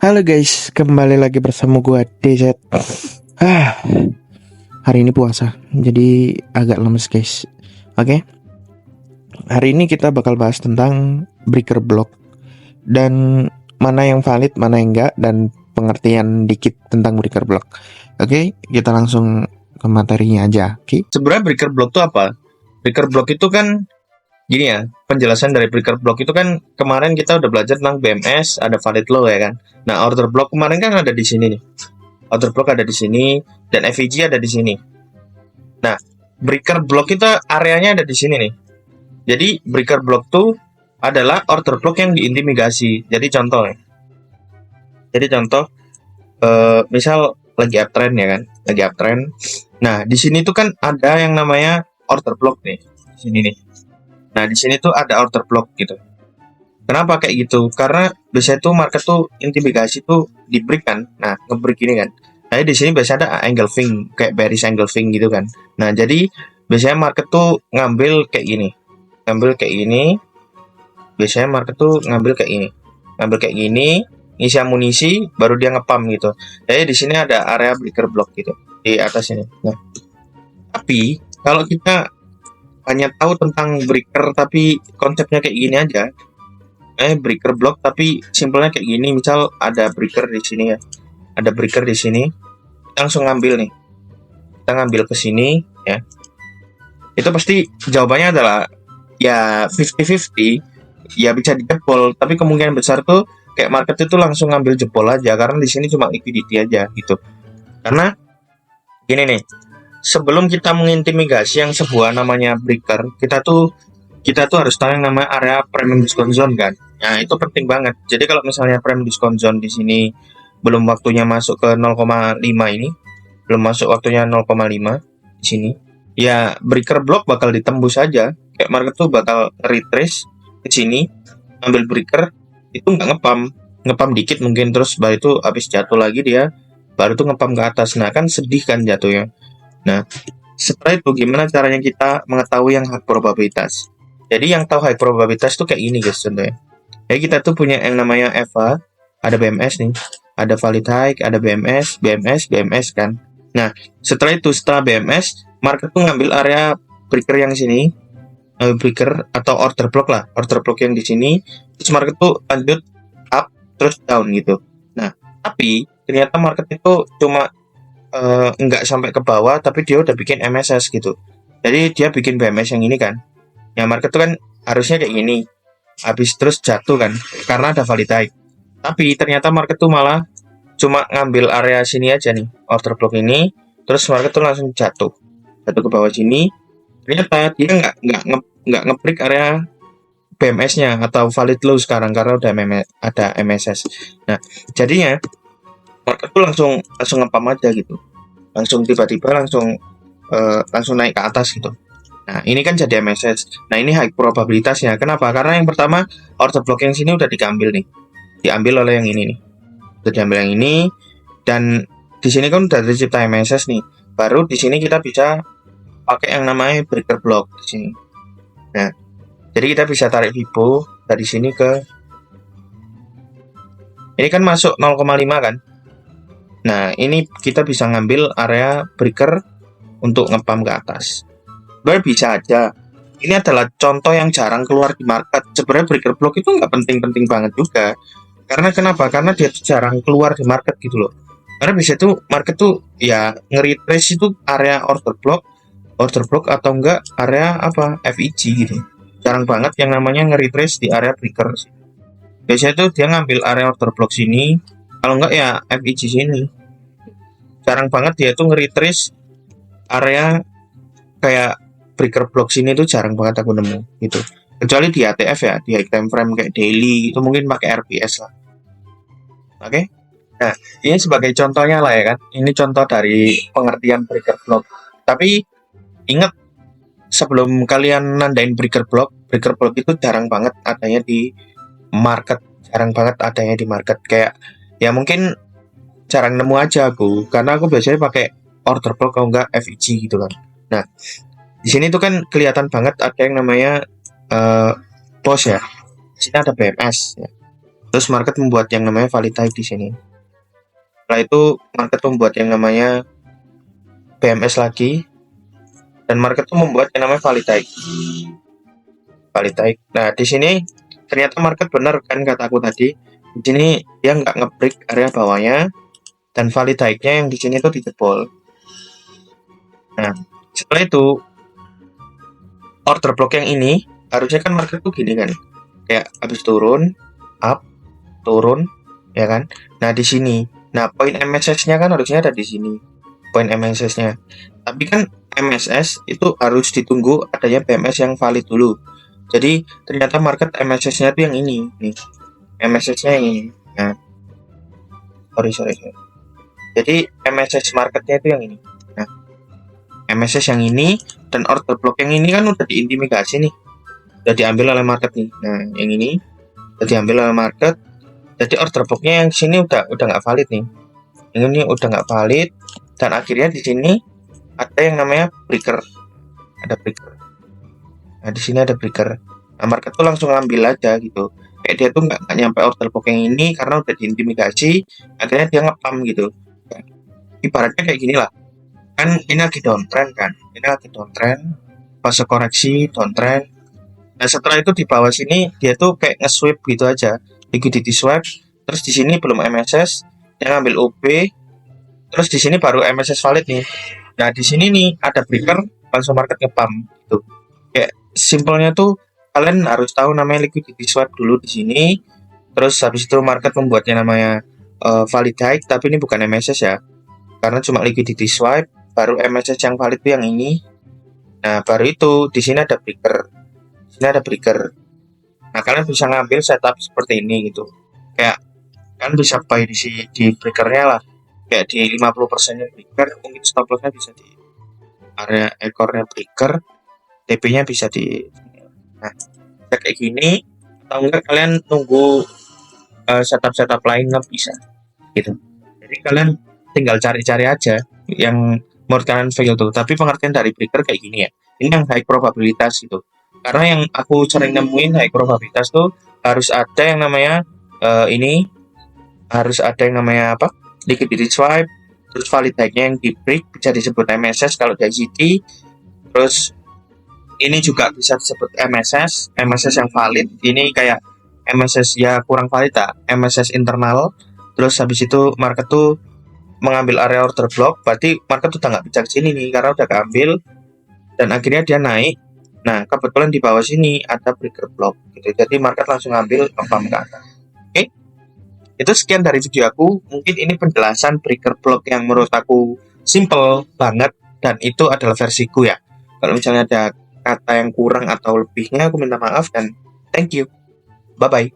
Halo guys, kembali lagi bersama gua DZ. Ah, hari ini puasa, jadi agak lemes guys. Oke, hari ini kita bakal bahas tentang breaker block dan mana yang valid, mana yang enggak, dan pengertian dikit tentang breaker block. Oke, kita langsung ke materinya aja. Oke. Sebenarnya breaker block itu apa? Breaker block itu kan gini ya, penjelasan dari breaker block itu kan kemarin kita udah belajar tentang BMS, ada valid low ya kan. Nah, order block kemarin kan ada di sini nih. Order block ada di sini dan FEG ada di sini. Nah, breaker block itu areanya ada di sini nih. Jadi breaker block itu adalah order block yang diintimidasi. Jadi contoh misal lagi uptrend ya kan, lagi uptrend. Nah, di sini tuh kan ada yang namanya order block nih, di sini nih. Nah, di sini tuh ada order block gitu. Kenapa kayak gitu? Karena biasanya tuh market tuh intimidasi tuh di break kan. Nah, nge-break ini kan. Nah, di sini biasanya ada angle swing, kayak bearish angle swing gitu kan. Nah, jadi biasanya market tuh ngambil kayak gini. Ngambil kayak gini. Biasanya market tuh ngambil kayak ini. Ngambil kayak gini, ngisi amunisi, baru dia ngepam gitu. Jadi di sini ada area breaker block gitu di atas ini. Nah, tapi kalau kita hanya tahu tentang breaker tapi konsepnya kayak gini aja, breaker block tapi simpelnya kayak gini, misal ada breaker di sini ya, ada breaker di sini, langsung ngambil nih, kita ngambil ke sini ya, itu pasti jawabannya adalah ya 50-50, ya bisa dijebol, tapi kemungkinan besar tuh kayak market itu langsung ngambil jebol aja, karena di sini cuma liquidity aja gitu. Karena gini nih, sebelum kita mengintimidasi yang sebuah namanya breaker, kita tuh harus tahu yang namanya area premium discount zone kan. Nah, itu penting banget. Jadi kalau misalnya premium discount zone di sini belum waktunya masuk ke 0,5 ini, belum masuk waktunya 0,5 di sini, ya breaker block bakal ditembus aja. Kayak market tuh bakal retrace ke sini, ambil breaker, itu nggak ngepam dikit mungkin, terus baru itu habis jatuh lagi dia baru tuh ngepam ke atas. Nah, kan sedih kan jatuhnya. Nah, setelah itu gimana caranya kita mengetahui yang high probabilitas? Jadi yang tahu high probabilitas tuh kayak ini guys contohnya. Jadi kita tuh punya yang namanya EVA, ada BMS nih, ada valid high, ada BMS kan. Nah, setelah BMS, market tuh ngambil area breaker yang sini, breaker atau order block lah, order block yang di sini, terus market tuh lanjut up terus down gitu. Nah, tapi ternyata market itu cuma nggak sampai ke bawah, tapi dia udah bikin MSS gitu. Jadi dia bikin BMS yang ini kan. Ya, market itu kan harusnya kayak gini, habis terus jatuh kan, karena ada valid high. Tapi ternyata market tuh malah cuma ngambil area sini aja nih, order block ini, terus market tuh langsung jatuh ke bawah sini. Ternyata dia nggak nge-break area BMS-nya atau valid low sekarang karena udah ada MSS. Nah, jadinya market tuh langsung ngepam aja gitu, langsung tiba-tiba langsung naik ke atas gitu. Nah, ini kan jadi MSS. Nah, ini high probabilitasnya. Kenapa? Karena yang pertama, order block yang sini udah diambil nih. Diambil oleh yang ini nih. Udah diambil yang ini. Dan di sini kan udah tercipta MSS nih. Baru di sini kita bisa pakai yang namanya breaker block di sini. Nah, jadi kita bisa tarik Fibo dari sini ke ini kan masuk 0,5 kan. Nah, ini kita bisa ngambil area breaker untuk ngepam ke atas. Sebenarnya bisa aja. Ini adalah contoh yang jarang keluar di market. Sebenarnya breaker block itu nggak penting-penting banget juga. Karena kenapa? Karena dia jarang keluar di market gitu loh. Karena bisa tuh market tuh ya nge-retrace itu area order block atau enggak area apa FEG gitu. Jarang banget yang namanya nge-retrace di area breaker. Biasanya tuh dia ngambil area order block sini, kalau enggak ya FEG sini. Jarang banget dia tuh nge-retrace area kayak breaker block sini tuh jarang banget aku nemu gitu. Kecuali di ATF ya, di high time frame kayak daily itu mungkin pakai RPS lah. Oke. Nah, ini sebagai contohnya lah ya kan. Ini contoh dari pengertian breaker block. Tapi ingat, sebelum kalian nandain breaker block itu jarang banget adanya di market. Jarang banget adanya di market. Kayak ya mungkin jarang nemu aja aku, karena aku biasanya pakai order block kalau enggak FEG gitu kan. Nah, di sini tuh kan kelihatan banget ada yang namanya pos ya. Di sini ada BMS ya. Terus market membuat yang namanya valid type di sini. Setelah itu market membuat yang namanya BMS lagi, dan market tuh membuat yang namanya valid type. Valid type. Nah di sini ternyata market benar kan kataku tadi. Di sini dia nggak nge-break area bawahnya, dan valid type-nya yang di sini tuh dijebol. Nah setelah itu order block yang ini harusnya kan market tuh gini kan, kayak habis turun, up, turun, ya kan. Nah di sini, nah poin MSS-nya kan harusnya ada di sini, poin MSS-nya. Tapi kan MSS itu harus ditunggu adanya BMS yang valid dulu. Jadi ternyata market MSS-nya tuh yang ini nih, MSS-nya yang ini. Nah, sorry. Jadi MSS marketnya itu yang ini. Nah, MSS yang ini dan order block yang ini kan udah diintimidasi nih, udah diambil oleh market nih. Nah, yang ini udah diambil oleh market. Jadi order blocknya yang sini udah nggak valid nih. Yang ini udah nggak valid, dan akhirnya di sini ada yang namanya breaker. Ada breaker. Nah, di sini ada breaker. Nah, market tuh langsung ambil aja gitu. Kayak dia tuh nggak nyampe order block yang ini karena udah diintimidasi, akhirnya dia ngepam gitu. Ya, ibaratnya kayak gini lah. Kan ini lagi downtrend kan. Ini lagi downtrend, fase koreksi, downtrend. Nah, setelah itu di bawah sini dia tuh kayak nge-sweep gitu aja. Liquidity swap. Terus di sini belum MSS, dia ngambil OP. Terus di sini baru MSS valid nih. Nah, di sini nih ada breaker, langsung market ngepam gitu. Kayak simpelnya tuh kalian harus tahu namanya liquidity swap dulu di sini. Terus habis itu market membuatnya namanya valid high, tapi ini bukan MSS ya. Karena cuma liquidity swap, baru MSS yang valid itu yang ini. Nah, baru itu di sini ada breaker. Di sini ada breaker. Nah, kalian bisa ngambil setup seperti ini gitu. Kayak kalian bisa buy di breakernya lah. Kayak di 50% breaker, mungkin stop lossnya bisa di area ekornya breaker, TP-nya bisa di. Nah, kayak gini, atau enggak kalian nunggu setup lain nggak bisa gitu. Jadi kalian tinggal cari-cari aja yang menurut kalian fail tuh. Tapi pengertian dari breaker kayak gini ya. Ini yang high probabilitas gitu. Karena yang aku sering nemuin high probabilitas tuh harus ada yang namanya ini, harus ada yang namanya apa? Liquidity swipe, terus valid high-nya yang di break bisa disebut MSS kalau di ICT. Terus ini juga bisa disebut MSS yang valid. Ini kayak MSS ya kurang valid tak, MSS internal. Terus habis itu market tuh mengambil area order block, berarti market udah nggak bisa kesini nih karena udah keambil, dan akhirnya dia naik. Nah kebetulan di bawah sini ada breaker block gitu, jadi market langsung ambil pump ke atas. Oke, itu sekian dari video aku. Mungkin ini penjelasan breaker block yang menurut aku simple banget, dan itu adalah versiku ya. Kalau misalnya ada kata yang kurang atau lebihnya, aku minta maaf, dan thank you. Bye-bye.